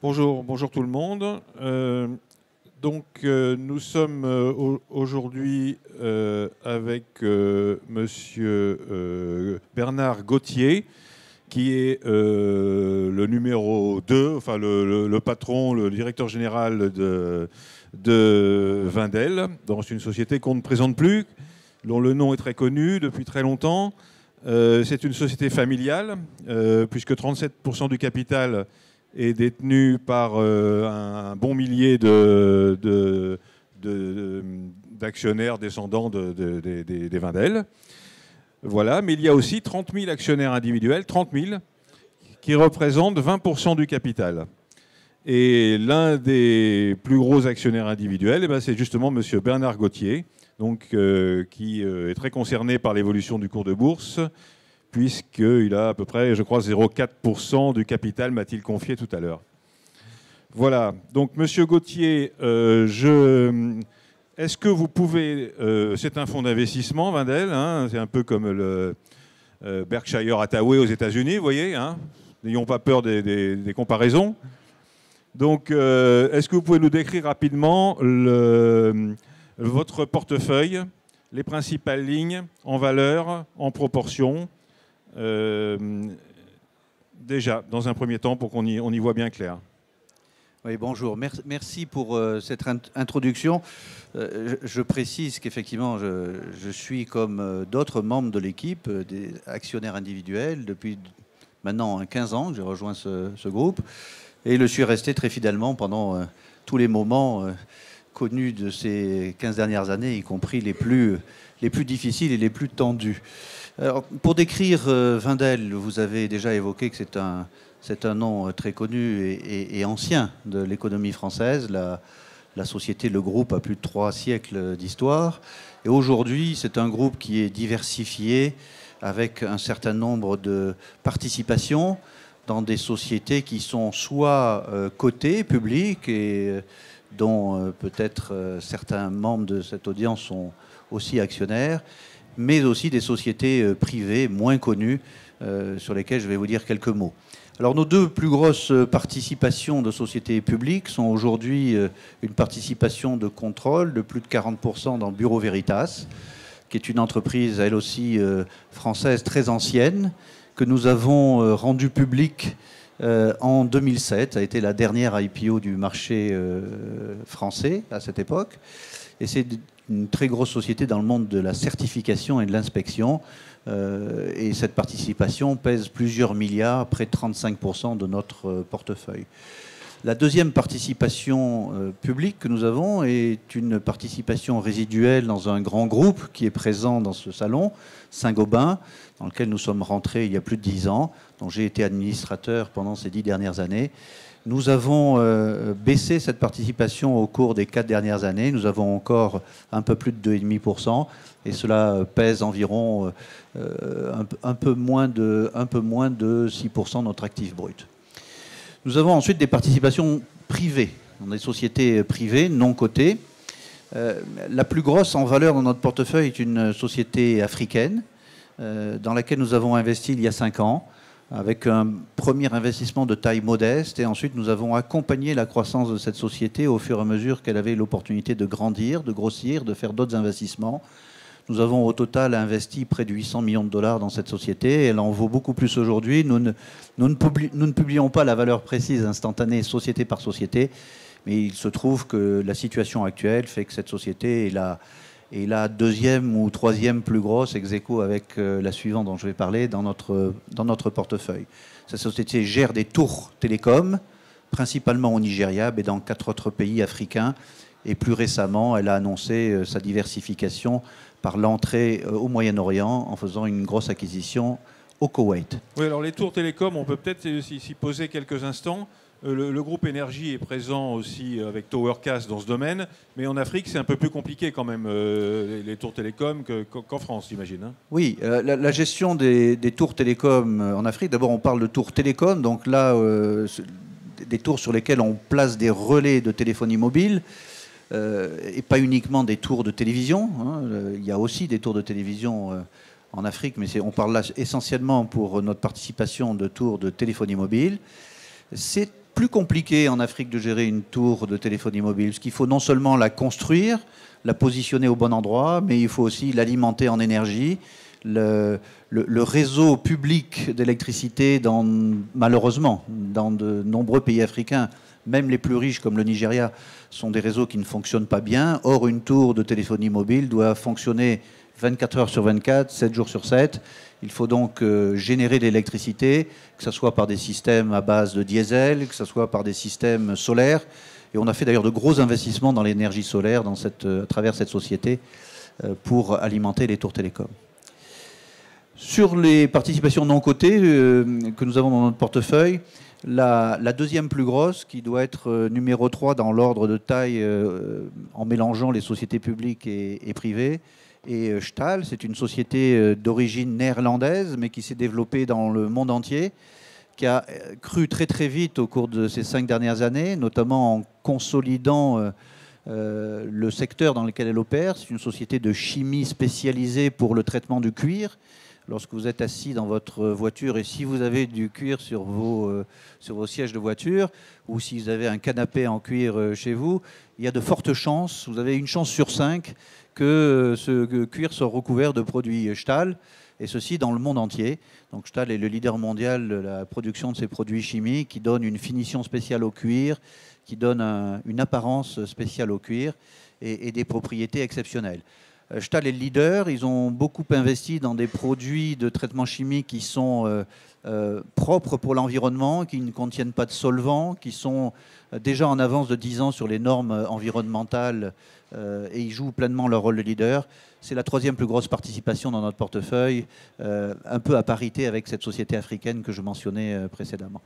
Bonjour, bonjour tout le monde. Nous sommes aujourd'hui avec Monsieur Bernard Gauthier, qui est le numéro 2, enfin le patron, le directeur général de Wendel, dans une société qu'on ne présente plus, dont le nom est très connu depuis très longtemps. C'est une société familiale, puisque 37% du capital est détenu par un bon millier d'actionnaires descendants des Wendel. Voilà, mais il y a aussi 30 000 actionnaires individuels, 30 000, qui représentent 20% du capital. Et l'un des plus gros actionnaires individuels, c'est justement M. Bernard Gauthier, qui est très concerné par l'évolution du cours de bourse, puisqu'il a à peu près, je crois, 0,4% du capital, m'a-t-il confié tout à l'heure. Voilà. Donc, M. Gauthier, est-ce que vous pouvez... c'est un fonds d'investissement, Wendel, hein, c'est un peu comme le Berkshire Hathaway aux États-Unis, vous voyez, hein. N'ayons pas peur des comparaisons. Donc, est-ce que vous pouvez nous décrire rapidement votre portefeuille, les principales lignes en valeur, en proportion, déjà, dans un premier temps, pour qu'on y voit bien clair. Oui, bonjour. Merci pour cette introduction. Je précise qu'effectivement, je suis comme d'autres membres de l'équipe, des actionnaires individuels, depuis maintenant 15 ans que j'ai rejoint ce groupe. Et je suis resté très fidèlement pendant tous les moments connus de ces 15 dernières années, y compris les plus difficiles et les plus tendus. Alors, pour décrire Wendel, vous avez déjà évoqué que c'est un nom très connu et ancien de l'économie française. La société, le groupe, a plus de 3 siècles d'histoire. Et aujourd'hui, c'est un groupe qui est diversifié avec un certain nombre de participations dans des sociétés qui sont soit cotées, publiques, et dont peut-être certains membres de cette audience sont aussi actionnaires, mais aussi des sociétés privées moins connues sur lesquelles je vais vous dire quelques mots. Alors, nos deux plus grosses participations de sociétés publiques sont aujourd'hui une participation de contrôle de plus de 40% dans Bureau Veritas, qui est une entreprise, elle aussi, française très ancienne, que nous avons rendue publique en 2007. Ça a été la dernière IPO du marché français à cette époque. Et c'est une très grosse société dans le monde de la certification et de l'inspection. Et cette participation pèse plusieurs milliards, près de 35% de notre portefeuille. La deuxième participation publique que nous avons est une participation résiduelle dans un grand groupe qui est présent dans ce salon, Saint-Gobain, dans lequel nous sommes rentrés il y a plus de 10 ans, dont j'ai été administrateur pendant ces 10 dernières années. Nous avons baissé cette participation au cours des 4 dernières années. Nous avons encore un peu plus de 2,5%, et cela pèse environ un peu moins de 6% de notre actif brut. Nous avons ensuite des participations privées, dans des sociétés privées non cotées. La plus grosse en valeur dans notre portefeuille est une société africaine, dans laquelle nous avons investi il y a 5 ans, avec un premier investissement de taille modeste, et ensuite nous avons accompagné la croissance de cette société au fur et à mesure qu'elle avait l'opportunité de grandir, de grossir, de faire d'autres investissements. Nous avons au total investi près de 800 millions de dollars dans cette société. Elle en vaut beaucoup plus aujourd'hui. Nous ne publions pas la valeur précise instantanée société par société, mais il se trouve que la situation actuelle fait que cette société est la deuxième ou troisième plus grosse, ex aequo avec la suivante dont je vais parler, dans notre portefeuille. Cette société gère des tours télécoms, principalement au Nigeria, mais dans 4 autres pays africains. Et plus récemment, elle a annoncé sa diversification par l'entrée au Moyen-Orient en faisant une grosse acquisition au Koweït. Oui, alors les tours télécoms, on peut peut-être s'y poser quelques instants. Le groupe Énergie est présent aussi avec Towercast dans ce domaine, mais en Afrique, c'est un peu plus compliqué quand même, les tours télécoms, qu'en France, j'imagine. Hein. Oui, la gestion des tours télécoms en Afrique, d'abord on parle de tours télécoms, donc là, des tours sur lesquels on place des relais de téléphonie mobile, et pas uniquement des tours de télévision. Hein. Il y a aussi des tours de télévision en Afrique, mais on parle là essentiellement pour notre participation de tours de téléphonie mobile. C'est plus compliqué en Afrique de gérer une tour de téléphonie mobile, parce qu'il faut non seulement la construire, la positionner au bon endroit, mais il faut aussi l'alimenter en énergie. Le réseau public d'électricité, malheureusement, dans de nombreux pays africains, même les plus riches comme le Nigeria, sont des réseaux qui ne fonctionnent pas bien. Or, une tour de téléphonie mobile doit fonctionner 24 heures sur 24, 7 jours sur 7. Il faut donc générer de l'électricité, que ce soit par des systèmes à base de diesel, que ce soit par des systèmes solaires. Et on a fait d'ailleurs de gros investissements dans l'énergie solaire à travers cette société pour alimenter les tours télécoms. Sur les participations non cotées que nous avons dans notre portefeuille, la deuxième plus grosse, qui doit être numéro 3 dans l'ordre de taille en mélangeant les sociétés publiques et privées, et Stahl, c'est une société d'origine néerlandaise, mais qui s'est développée dans le monde entier, qui a cru très très vite au cours de ces 5 dernières années, notamment en consolidant le secteur dans lequel elle opère. C'est une société de chimie spécialisée pour le traitement du cuir. Lorsque vous êtes assis dans votre voiture et si vous avez du cuir sur vos sièges de voiture, ou si vous avez un canapé en cuir chez vous, il y a de fortes chances, vous avez une chance sur 5 que ce cuir soit recouvert de produits Stahl, et ceci dans le monde entier. Donc Stahl est le leader mondial de la production de ces produits chimiques qui donnent une finition spéciale au cuir, qui donnent une apparence spéciale au cuir et des propriétés exceptionnelles. Stahl est le leader, ils ont beaucoup investi dans des produits de traitement chimique qui sont propres pour l'environnement, qui ne contiennent pas de solvants, qui sont déjà en avance de 10 ans sur les normes environnementales et ils jouent pleinement leur rôle de leader. C'est la 3e plus grosse participation dans notre portefeuille, un peu à parité avec cette société africaine que je mentionnais précédemment.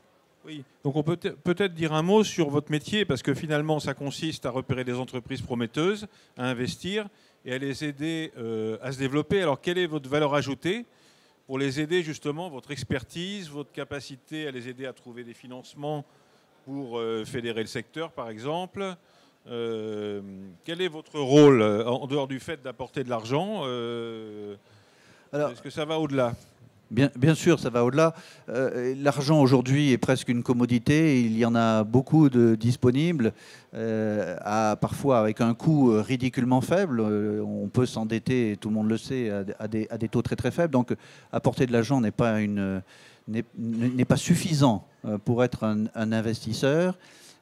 Oui, donc on peut peut-être dire un mot sur votre métier, parce que finalement ça consiste à repérer des entreprises prometteuses, à investir et à les aider à se développer. Alors quelle est votre valeur ajoutée pour les aider justement, votre expertise, votre capacité à les aider à trouver des financements pour fédérer le secteur par exemple? Quel est votre rôle en dehors du fait d'apporter de l'argent? Est-ce que ça va au-delà? Bien sûr, ça va au-delà. L'argent aujourd'hui est presque une commodité. Il y en a beaucoup de disponibles, parfois avec un coût ridiculement faible. On peut s'endetter, tout le monde le sait, à des taux très très faibles. Donc apporter de l'argent n'est pas suffisant pour être un investisseur.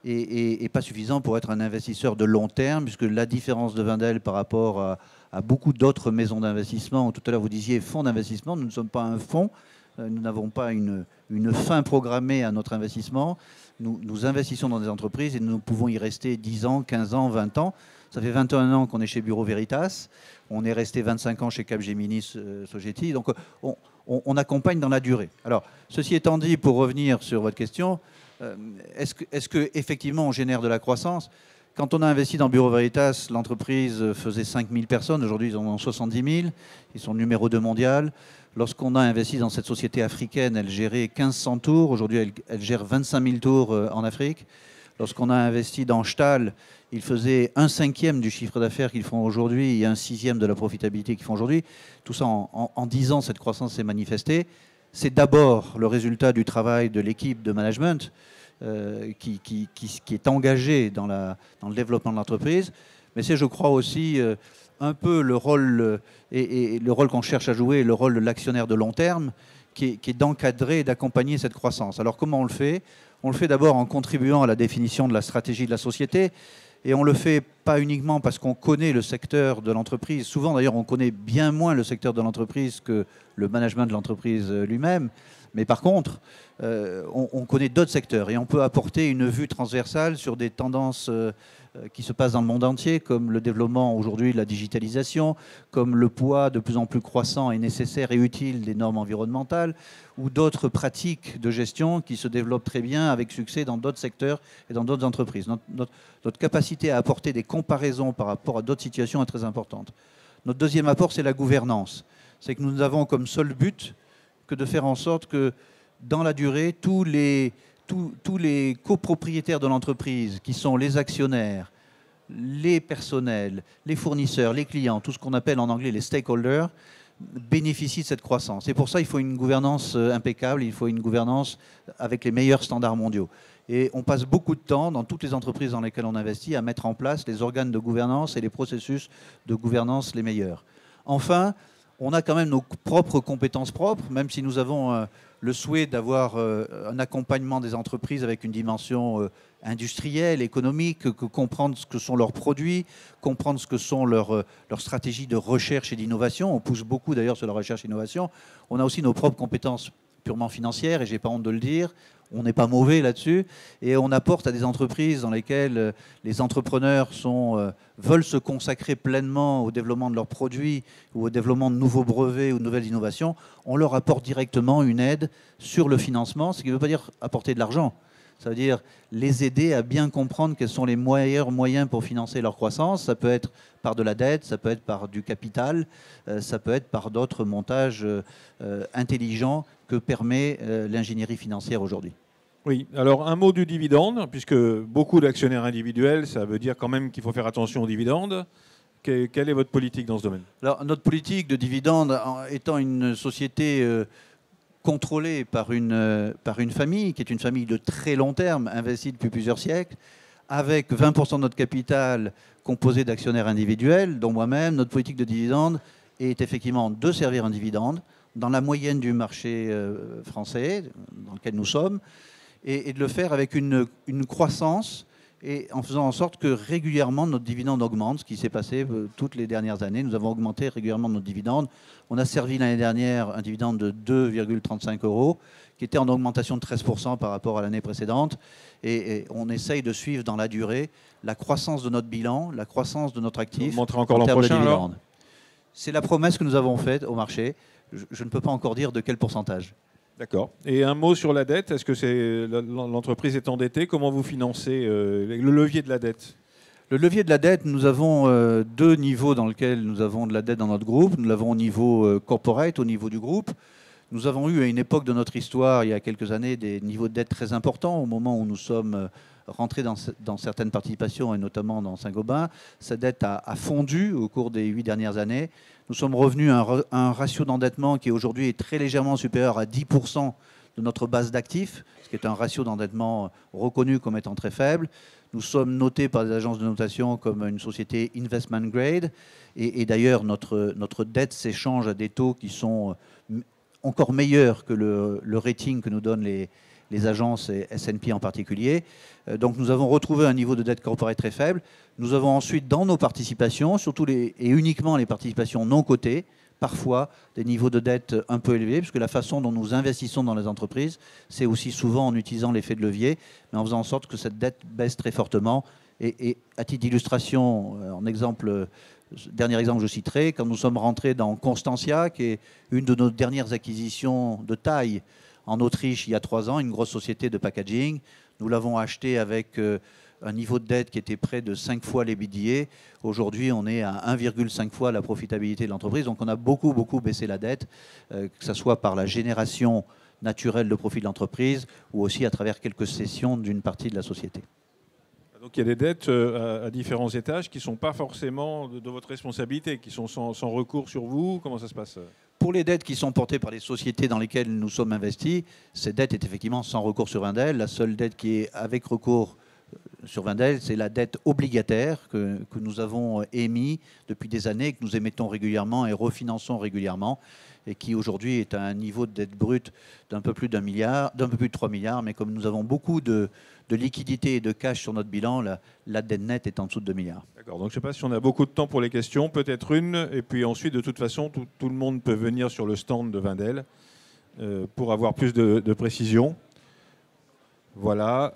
Et pas suffisant pour être un investisseur de long terme, puisque la différence de Wendel par rapport à beaucoup d'autres maisons d'investissement, tout à l'heure vous disiez fonds d'investissement, nous ne sommes pas un fonds, nous n'avons pas une fin programmée à notre investissement, nous investissons dans des entreprises et nous pouvons y rester 10 ans, 15 ans, 20 ans. Ça fait 21 ans qu'on est chez Bureau Veritas, on est resté 25 ans chez Capgemini Sogeti, donc on accompagne dans la durée. Alors, ceci étant dit, pour revenir sur votre question, est-ce que effectivement on génère de la croissance? Quand on a investi dans Bureau Veritas, l'entreprise faisait 5000 personnes. Aujourd'hui, ils en ont 70 000. Ils sont numéro 2 mondial. Lorsqu'on a investi dans cette société africaine, elle gérait 1500 tours. Aujourd'hui, elle gère 25 000 tours en Afrique. Lorsqu'on a investi dans Stahl, ils faisaient 1/5 du chiffre d'affaires qu'ils font aujourd'hui et 1/6 de la profitabilité qu'ils font aujourd'hui. Tout ça, en 10 ans, cette croissance s'est manifestée. C'est d'abord le résultat du travail de l'équipe de management qui est engagée dans le développement de l'entreprise. Mais c'est, je crois, aussi un peu le rôle, et le rôle qu'on cherche à jouer, le rôle de l'actionnaire de long terme, qui est d'encadrer et d'accompagner cette croissance. Alors comment on le fait? On le fait d'abord en contribuant à la définition de la stratégie de la société. Et on ne le fait pas uniquement parce qu'on connaît le secteur de l'entreprise. Souvent, d'ailleurs, on connaît bien moins le secteur de l'entreprise que le management de l'entreprise lui-même. Mais par contre, on connaît d'autres secteurs et on peut apporter une vue transversale sur des tendances qui se passent dans le monde entier, comme le développement aujourd'hui de la digitalisation, comme le poids de plus en plus croissant et nécessaire et utile des normes environnementales, ou d'autres pratiques de gestion qui se développent très bien avec succès dans d'autres secteurs et dans d'autres entreprises. Notre capacité à apporter des comparaisons par rapport à d'autres situations est très importante. Notre deuxième apport, c'est la gouvernance. C'est que nous n'avons comme seul but que de faire en sorte que, dans la durée, tous les copropriétaires de l'entreprise, qui sont les actionnaires, les personnels, les fournisseurs, les clients, tout ce qu'on appelle en anglais les stakeholders, bénéficient de cette croissance. Et pour ça, il faut une gouvernance impeccable, il faut une gouvernance avec les meilleurs standards mondiaux. Et on passe beaucoup de temps dans toutes les entreprises dans lesquelles on investit à mettre en place les organes de gouvernance et les processus de gouvernance les meilleurs. Enfin, on a quand même nos propres compétences propres, même si nous avons le souhait d'avoir un accompagnement des entreprises avec une dimension industrielle, économique, comprendre ce que sont leurs produits, comprendre ce que sont leurs stratégies de recherche et d'innovation. On pousse beaucoup d'ailleurs sur la recherche et l'innovation. On a aussi nos propres compétences purement financières, et je n'ai pas honte de le dire. On n'est pas mauvais là-dessus, et on apporte à des entreprises dans lesquelles les entrepreneurs veulent se consacrer pleinement au développement de leurs produits ou au développement de nouveaux brevets ou de nouvelles innovations, on leur apporte directement une aide sur le financement, ce qui ne veut pas dire apporter de l'argent. Ça veut dire les aider à bien comprendre quels sont les meilleurs moyens pour financer leur croissance. Ça peut être par de la dette, ça peut être par du capital, ça peut être par d'autres montages intelligents que permet l'ingénierie financière aujourd'hui. Oui, alors un mot du dividende, puisque beaucoup d'actionnaires individuels, ça veut dire quand même qu'il faut faire attention aux dividendes. Quelle est votre politique dans ce domaine? Alors, notre politique de dividende, étant une société contrôlée par une famille, qui est une famille de très long terme, investie depuis plusieurs siècles, avec 20% de notre capital composé d'actionnaires individuels, dont moi-même, notre politique de dividende est effectivement de servir un dividende dans la moyenne du marché français dans lequel nous sommes, et de le faire avec une croissance et en faisant en sorte que régulièrement notre dividende augmente, ce qui s'est passé toutes les dernières années. Nous avons augmenté régulièrement notre dividende. On a servi l'année dernière un dividende de 2,35 €, qui était en augmentation de 13% par rapport à l'année précédente. Et on essaye de suivre dans la durée la croissance de notre bilan, la croissance de notre actif. Vous montrez encore l'an prochain alors ? C'est la promesse que nous avons faite au marché. Je ne peux pas encore dire de quel pourcentage. D'accord. Et un mot sur la dette. Est-ce que l'entreprise est endettée? Comment vous financez le levier de la dette? Le levier de la dette, nous avons deux niveaux dans lesquels nous avons de la dette dans notre groupe. Nous l'avons au niveau corporate, au niveau du groupe. Nous avons eu à une époque de notre histoire, il y a quelques années, des niveaux de dette très importants au moment où nous sommes rentrés dans certaines participations et notamment dans Saint-Gobain. Cette dette a fondu au cours des 8 dernières années. Nous sommes revenus à un ratio d'endettement qui aujourd'hui est très légèrement supérieur à 10% de notre base d'actifs, ce qui est un ratio d'endettement reconnu comme étant très faible. Nous sommes notés par des agences de notation comme une société investment grade. Et d'ailleurs, notre dette s'échange à des taux qui sont encore meilleurs que le rating que nous donnent les agences et S&P en particulier. Donc nous avons retrouvé un niveau de dette corporate très faible. Nous avons ensuite dans nos participations, surtout et uniquement les participations non cotées, parfois des niveaux de dette un peu élevés, puisque la façon dont nous investissons dans les entreprises, c'est aussi souvent en utilisant l'effet de levier, mais en faisant en sorte que cette dette baisse très fortement. Et à titre d'illustration, dernier exemple que je citerai, quand nous sommes rentrés dans Constantia, qui est une de nos dernières acquisitions de taille en Autriche il y a 3 ans, une grosse société de packaging. Nous l'avons acheté avec un niveau de dette qui était près de 5 fois l'EBITDA. Aujourd'hui, on est à 1,5 fois la profitabilité de l'entreprise. Donc on a beaucoup, beaucoup baissé la dette, que ce soit par la génération naturelle de profit de l'entreprise ou aussi à travers quelques cessions d'une partie de la société. Donc il y a des dettes à différents étages qui ne sont pas forcément de votre responsabilité, qui sont sans recours sur vous. Comment ça se passe ? Pour les dettes qui sont portées par les sociétés dans lesquelles nous sommes investis, ces dettes est effectivement sans recours sur Wendel. La seule dette qui est avec recours sur Wendel, c'est la dette obligataire que nous avons émise depuis des années, que nous émettons régulièrement et refinançons régulièrement, et qui aujourd'hui est à un niveau de dette brute d'un peu plus de 3 milliards. Mais comme nous avons beaucoup de liquidités et de cash sur notre bilan, la dette nette est en dessous de 2 milliards. D'accord, donc je ne sais pas si on a beaucoup de temps pour les questions, peut-être une, et puis ensuite, de toute façon, tout le monde peut venir sur le stand de Wendel pour avoir plus de précision. Voilà.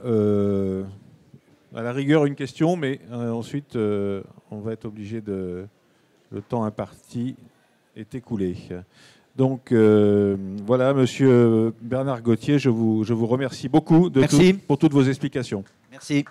À la rigueur, une question, mais ensuite, on va être obligé de... Le temps imparti est écoulé. Donc voilà, Monsieur Bernard Gauthier, je vous remercie beaucoup pour toutes vos explications. Merci.